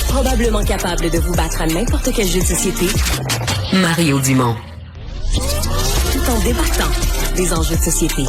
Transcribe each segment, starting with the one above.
Probablement capable de vous battre à n'importe quel jeu de société, Mario Dumont. Tout en débattant des enjeux de société.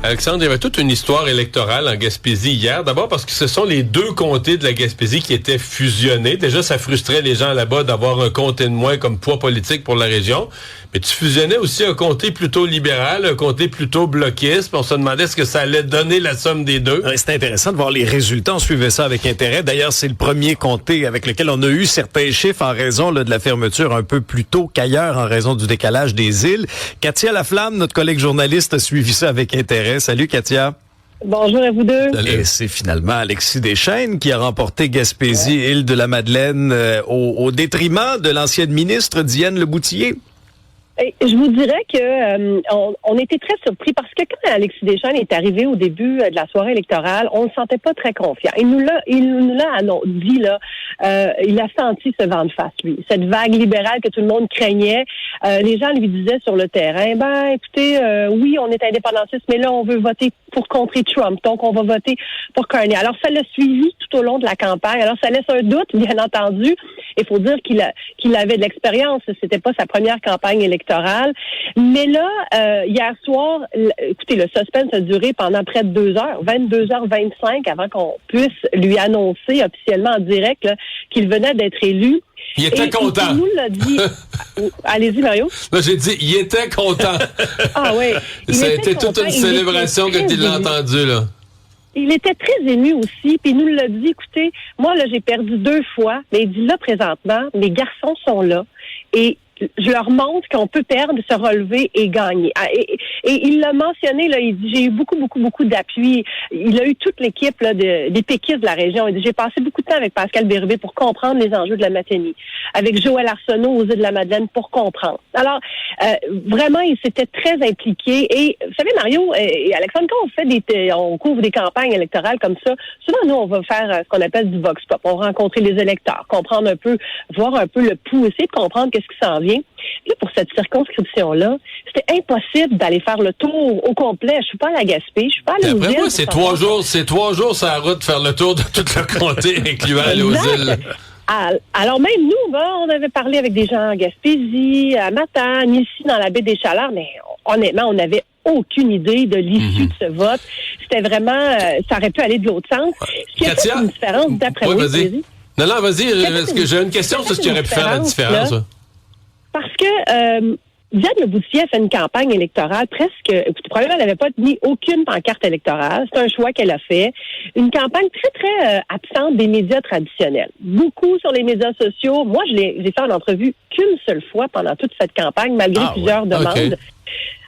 Alexandre, il y avait toute une histoire électorale en Gaspésie hier. D'abord parce que ce sont les deux comtés de la Gaspésie qui étaient fusionnés. Déjà, ça frustrait les gens là-bas d'avoir un comté de moins comme poids politique pour la région. Mais tu fusionnais aussi un comté plutôt libéral, un comté plutôt bloquiste. Puis on se demandait ce que ça allait donner la somme des deux. Ouais, c'est intéressant de voir les résultats. On suivait ça avec intérêt. D'ailleurs, c'est le premier comté avec lequel on a eu certains chiffres en raison de la fermeture un peu plus tôt qu'ailleurs en raison du décalage des îles. Katia Laflamme, notre collègue journaliste, a suivi ça avec intérêt. Salut Katia. Bonjour à vous deux. Et c'est finalement Alexis Deschênes qui a remporté Gaspésie, Île-de-la-Madeleine, au détriment de l'ancienne ministre Diane Leboutillier. Et je vous dirais que on était très surpris parce que quand Alexis Deschênes est arrivé au début de la soirée électorale, on ne le sentait pas très confiant. Il nous l'a dit là, il a senti ce vent de face lui, cette vague libérale que tout le monde craignait. Les gens lui disaient sur le terrain, écoutez, oui, on est indépendantiste, mais là on veut voter pour contrer Trump, donc on va voter pour Carney. Alors ça l'a suivi tout au long de la campagne. Alors ça laisse un doute, bien entendu. Il faut dire qu'il avait de l'expérience. C'était pas sa première campagne électorale. Mais là, hier soir, écoutez, le suspense a duré pendant près de 2 heures, 22h25, avant qu'on puisse lui annoncer officiellement en direct là, qu'il venait d'être élu. Il était content. Il nous l'a dit. Allez-y, Mario. Non, j'ai dit, il était content. Ah oui. Ça a été toute une célébration quand il l'a entendu, là. Il était très ému aussi, puis il nous l'a dit, écoutez, moi, là, j'ai perdu 2 fois, mais il dit, là, présentement, mes garçons sont là, et je leur montre qu'on peut perdre, se relever et gagner. Et il l'a mentionné, là, il dit, j'ai eu beaucoup d'appui. Il a eu toute l'équipe là, des péquistes de la région. Il dit, j'ai passé beaucoup de temps avec Pascal Bérubé pour comprendre les enjeux de la Matanie, avec Joël Arsenault aux Îles-de-la-Madeleine pour comprendre. Alors, vraiment, il s'était très impliqué. Et vous savez, Mario et Alexandre, quand on couvre des campagnes électorales comme ça, souvent, nous, on va faire ce qu'on appelle du vox pop. On va rencontrer les électeurs, comprendre un peu, voir un peu le pouls, essayer de comprendre qu'est-ce qui s'en vient. Là, pour cette circonscription-là, c'était impossible d'aller faire le tour au complet. Je suis pas à la Gaspé, je suis pas à l'île. Après moi, c'est 3 jours sur la route de faire le tour de tout le comté, incluant aller aux îles. Alors même nous, on avait parlé avec des gens en Gaspésie, à Matane, ici dans la baie des Chaleurs, mais honnêtement, on n'avait aucune idée de l'issue de ce vote. C'était vraiment, ça aurait pu aller de l'autre sens. Ce qui a fait une différence d'après moi. Vas-y. Non, vas-y, parce que j'ai une question sur ce qui aurait pu faire la différence. Là, parce que Diane Leboutillier a fait une campagne électorale probablement elle n'avait pas mis aucune pancarte électorale. C'est un choix qu'elle a fait. Une campagne très absente des médias traditionnels. Beaucoup sur les médias sociaux. Moi, j'ai fait en entrevue qu'une seule fois pendant toute cette campagne, malgré plusieurs demandes. Okay.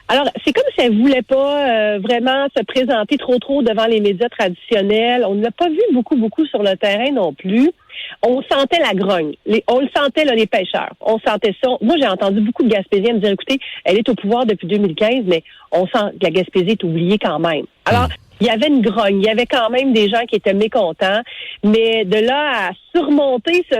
Alors, c'est comme si elle voulait pas vraiment se présenter trop devant les médias traditionnels. On ne l'a pas vu beaucoup sur le terrain non plus. On sentait la grogne. On le sentait, là, les pêcheurs. On sentait ça. Moi, j'ai entendu beaucoup de Gaspésiens me dire, écoutez, elle est au pouvoir depuis 2015, mais on sent que la Gaspésie est oubliée quand même. Alors, il y avait une grogne. Il y avait quand même des gens qui étaient mécontents. Mais de là à surmonter ce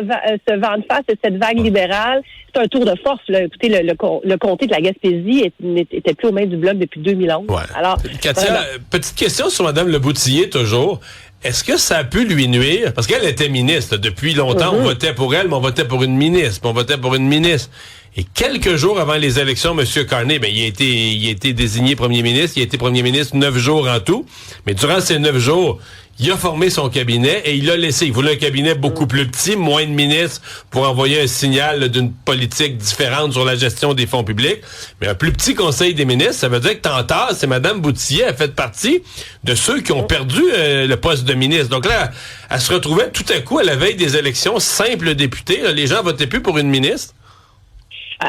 vent de face et cette vague libérale, c'est un tour de force. Là. Écoutez, le comté de la Gaspésie était plus aux mains du Bloc depuis 2011. Ouais. Alors, Katia, petite question sur Mme Leboutillier, toujours. Est-ce que ça a pu lui nuire? Parce qu'elle était ministre. Depuis longtemps, on votait pour elle, mais on votait pour une ministre. Et quelques jours avant les élections, M. Carney, il a été désigné premier ministre. Il a été premier ministre 9 jours en tout. Mais durant ces 9 jours, il a formé son cabinet et il l'a laissé. Il voulait un cabinet beaucoup plus petit, moins de ministres pour envoyer un signal d'une politique différente sur la gestion des fonds publics. Mais un plus petit conseil des ministres, ça veut dire que Tantard, c'est Mme Boutillier, elle fait partie de ceux qui ont perdu le poste de ministre. Donc là, elle se retrouvait tout à coup à la veille des élections, simple députée. Là, les gens votaient plus pour une ministre.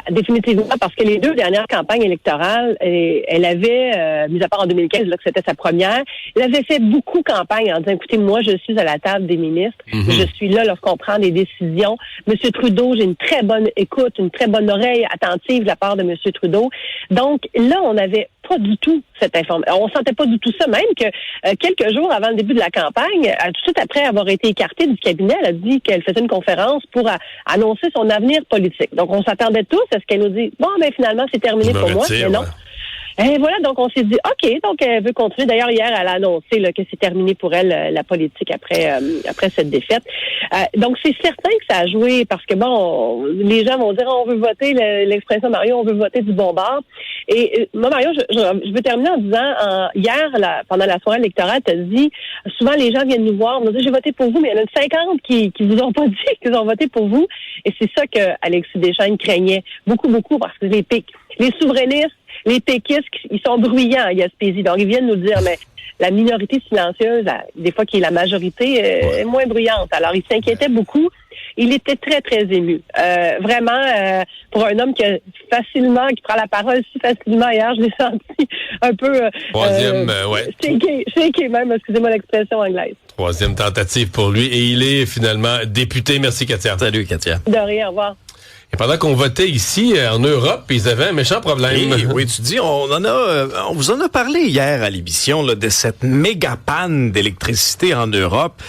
Définitivement, parce que les 2 dernières campagnes électorales, elle avait, mis à part en 2015, là que c'était sa première, elle avait fait beaucoup campagne en disant, écoutez, moi, je suis à la table des ministres, je suis là lorsqu'on prend des décisions. Monsieur Trudeau, j'ai une très bonne écoute, une très bonne oreille attentive de la part de Monsieur Trudeau. Donc là, on n'avait pas du tout cette information. On sentait pas du tout ça, même que quelques jours avant le début de la campagne, tout de suite après avoir été écartée du cabinet, elle a dit qu'elle faisait une conférence pour annoncer son avenir politique. Donc, on s'attendait tous à ce qu'elle nous dise, bon, mais finalement, c'est terminé pour moi. Mais non. Et voilà, donc on s'est dit, OK, donc elle veut continuer. D'ailleurs, hier, elle a annoncé là, que c'est terminé pour elle, la politique après cette défaite. Donc, c'est certain que ça a joué parce que, bon, les gens vont dire, on veut voter, l'expression Mario, on veut voter du bon bord. Et moi, Mario, je veux terminer en disant, hier, pendant la soirée électorale, tu as dit, souvent les gens viennent nous voir, nous disent, j'ai voté pour vous, mais il y en a 50 qui vous ont pas dit qu'ils ont voté pour vous. Et c'est ça que Alexis Deschênes craignait beaucoup, parce que les souverainistes, les péquistes, ils sont bruyants à Gaspésie. Donc, ils viennent nous dire, mais la minorité silencieuse, des fois qui est la majorité, est moins bruyante. Alors, il s'inquiétait beaucoup. Il était très, très ému. Vraiment, pour un homme qui prend la parole si facilement hier, je l'ai senti un peu... Troisième, shaké même, excusez-moi l'expression anglaise. Troisième tentative pour lui. Et il est finalement député. Merci, Katia. Salut, Katia. De rien, au revoir. Et pendant qu'on votait ici, en Europe, ils avaient un méchant problème. Oui, tu dis, on vous en a parlé hier à l'émission là, de cette méga panne d'électricité en Europe.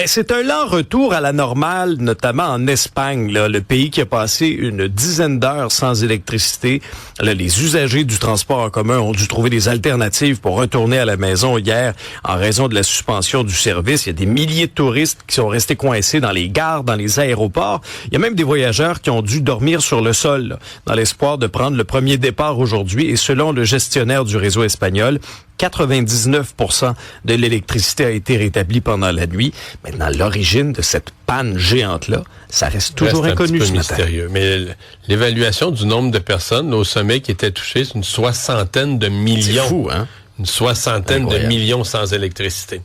C'est un lent retour à la normale, notamment en Espagne, là, le pays qui a passé une dizaine d'heures sans électricité. Là, les usagers du transport en commun ont dû trouver des alternatives pour retourner à la maison hier en raison de la suspension du service. Il y a des milliers de touristes qui sont restés coincés dans les gares, dans les aéroports. Il y a même des voyageurs qui ont dû dormir sur le sol là, dans l'espoir de prendre le premier départ aujourd'hui. Et selon le gestionnaire du réseau espagnol, 99% de l'électricité a été rétablie pendant la nuit. Maintenant, l'origine de cette panne géante-là, ça reste toujours inconnu ce matin. Mystérieux. Mais l'évaluation du nombre de personnes au sommet qui étaient touchées, c'est une 60aine de millions. C'est fou, hein? Une 60aine de millions sans électricité.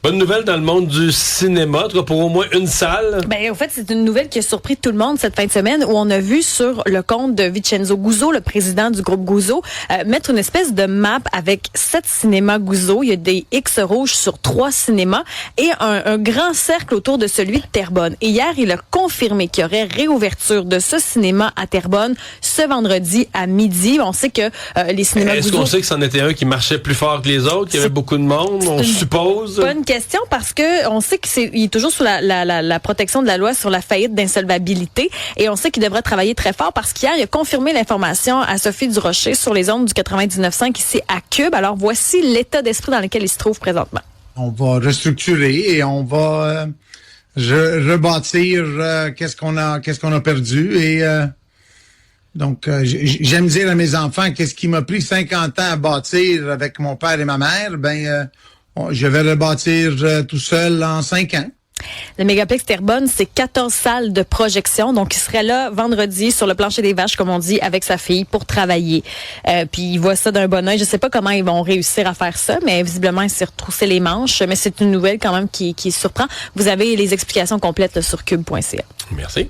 Bonne nouvelle dans le monde du cinéma, en tout cas pour au moins une salle. En fait, c'est une nouvelle qui a surpris tout le monde cette fin de semaine où on a vu sur le compte de Vincenzo Guzzo, le président du groupe Guzzo, mettre une espèce de map avec 7 cinémas Guzzo. Il y a des X rouges sur 3 cinémas et un grand cercle autour de celui de Terrebonne. Et hier, il a confirmé qu'il y aurait réouverture de ce cinéma à Terrebonne ce vendredi à midi. On sait que les cinémas Guzzo... Est-ce qu'on sait que c'en était un qui marchait plus fort que les autres, qu'il y avait beaucoup de monde, on suppose? Bonne question parce que on sait qu'il est toujours sous la protection de la loi sur la faillite d'insolvabilité et on sait qu'il devrait travailler très fort parce qu'hier, il a confirmé l'information à Sophie Durocher sur les ondes du 99.5 ici à Cube. Alors, voici l'état d'esprit dans lequel il se trouve présentement. On va restructurer et on va rebâtir qu'est-ce qu'on a perdu et donc j'aime dire à mes enfants qu'est-ce qui m'a pris 50 ans à bâtir avec mon père et ma mère, je vais rebâtir tout seul en 5 ans. Le Mégaplex Terrebonne, c'est 14 salles de projection. Donc, il serait là vendredi sur le plancher des vaches, comme on dit, avec sa fille pour travailler. Puis, il voit ça d'un bon œil. Je sais pas comment ils vont réussir à faire ça, mais visiblement, il s'est retroussé les manches. Mais c'est une nouvelle quand même qui surprend. Vous avez les explications complètes là, sur cube.ca. Merci.